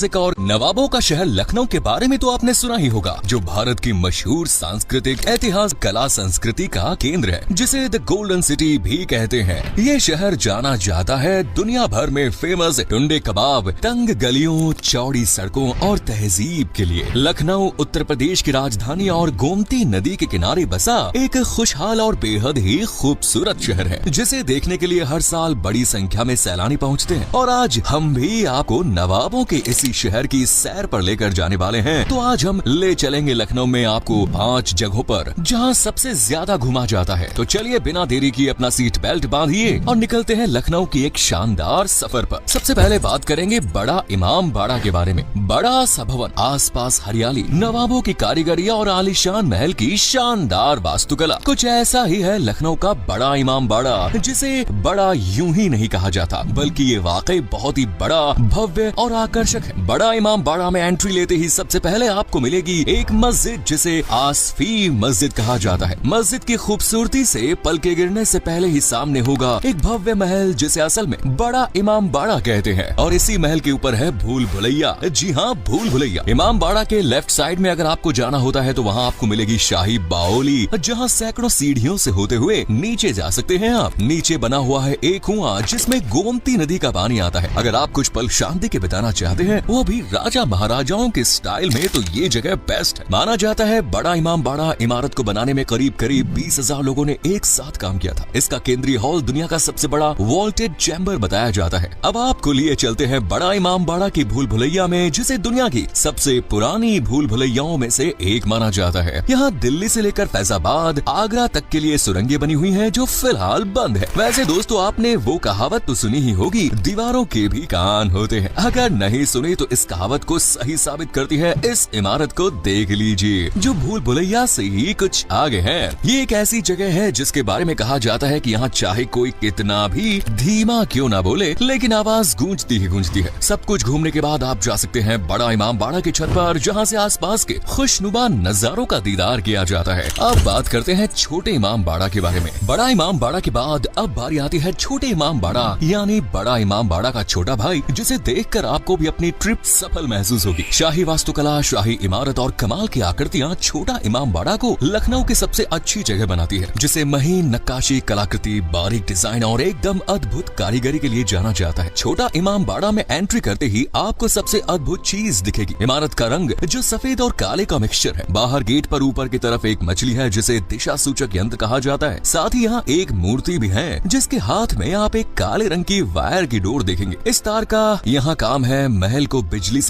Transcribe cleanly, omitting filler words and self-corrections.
एक और नवाबों का शहर लखनऊ के बारे में तो आपने सुना ही होगा, जो भारत की मशहूर सांस्कृतिक ऐतिहास कला संस्कृति का केंद्र है, जिसे द गोल्डन सिटी भी कहते हैं। ये शहर जाना जाता है दुनिया भर में फेमस टुंडे कबाब, तंग गलियों, चौड़ी सड़कों और तहजीब के लिए। लखनऊ उत्तर प्रदेश की राजधानी और गोमती नदी के किनारे बसा एक खुशहाल और बेहद ही खूबसूरत शहर है, जिसे देखने के लिए हर साल बड़ी संख्या में सैलानी पहुँचते हैं। और आज हम भी आपको नवाबों के इसी शहर की सैर पर लेकर जाने वाले हैं। तो आज हम ले चलेंगे लखनऊ में आपको 5 जगहों पर, जहां सबसे ज्यादा घुमा जाता है। तो चलिए बिना देरी किए अपना सीट बेल्ट बांधिए और निकलते हैं लखनऊ की एक शानदार सफर पर। सबसे पहले बात करेंगे बड़ा इमाम बाड़ा के बारे में। बड़ा सा भवन, आसपास हरियाली, नवाबों की कारीगरी और आलीशान महल की शानदार वास्तुकला। कुछ ऐसा ही है लखनऊ का बड़ा इमाम बाड़ा, जिसे बड़ा यूं ही नहीं कहा जाता, बल्कि ये वाकई बहुत ही बड़ा, भव्य और आकर्षक है। बड़ा इमाम बाड़ा में एंट्री लेते ही सबसे पहले आपको मिलेगी एक मस्जिद, जिसे आसफी मस्जिद कहा जाता है। मस्जिद की खूबसूरती से पलके गिरने से पहले ही सामने होगा एक भव्य महल, जिसे असल में बड़ा इमाम बाड़ा कहते हैं। और इसी महल के ऊपर है भूल भुलैया। जी हाँ, भूल भुलैया। इमाम बाड़ा के लेफ्ट साइड में अगर आपको जाना होता है तो वहाँ आपको मिलेगी शाही बाओली, जहाँ सैकड़ों सीढ़ियों से होते हुए नीचे जा सकते हैं आप। नीचे बना हुआ है एक कुआं, जिसमें गोमती नदी का पानी आता है। अगर आप कुछ पल शांति के बिताना चाहते हैं, वो भी राजा महाराजाओं के स्टाइल में, तो ये जगह बेस्ट है। माना जाता है बड़ा इमाम बाड़ा इमारत को बनाने में करीब 20,000 लोगों ने एक साथ काम किया था। इसका केंद्रीय हॉल दुनिया का सबसे बड़ा वॉल्टेड चैम्बर बताया जाता है। अब आपको लिए चलते हैं बड़ा इमाम बाड़ा की भूल भुलैया में, जिसे दुनिया की सबसे पुरानी भूल भुलैयाओं में से एक माना जाता है। यहाँ दिल्ली से लेकर फैजाबाद, आगरा तक के लिए सुरंगें बनी हुई हैं, जो फिलहाल बंद है। वैसे दोस्तों, आपने वो कहावत तो सुनी ही होगी, दीवारों के भी कान होते हैं। अगर नहीं सुनी तो इस कहावत को सही साबित करती है इस इमारत को देख लीजिए, जो भूल भुलैया से ही कुछ आगे है। ये एक ऐसी जगह है जिसके बारे में कहा जाता है कि यहाँ चाहे कोई कितना भी धीमा क्यों ना बोले, लेकिन आवाज गूंजती ही गूंजती है। सब कुछ घूमने के बाद आप जा सकते हैं बड़ा इमाम बाड़ा की छत पर, जहाँ से आसपास के खुशनुमा नजारों का दीदार किया जाता है। अब बात करते हैं छोटे इमाम बाड़ा के बारे में। बड़ा इमाम बाड़ा के बाद अब बारी आती है छोटे इमाम बाड़ा, यानी बड़ा इमाम बाड़ा का छोटा भाई, जिसे देखकर आपको भी अपनी ट्रिप सफल महसूस होगी। शाही वास्तुकला, शाही इमारत और कमाल की आकृतियां छोटा इमाम बाड़ा को लखनऊ की सबसे अच्छी जगह बनाती है, जिसे महीन नक्काशी, कलाकृति, बारीक डिजाइन और एकदम अद्भुत कारीगरी के लिए जाना जाता है। छोटा इमाम बाड़ा में एंट्री करते ही आपको सबसे अद्भुत चीज दिखेगी, इमारत का रंग, जो सफेद और काले का मिक्सचर है। बाहर गेट पर ऊपर की तरफ एक मछली है, जिसे दिशा सूचक यंत्र कहा जाता है। साथ ही यहाँ एक मूर्ति भी है, जिसके हाथ में आप एक काले रंग की वायर की डोर देखेंगे। इस तार का यहाँ काम है महल को बिजली से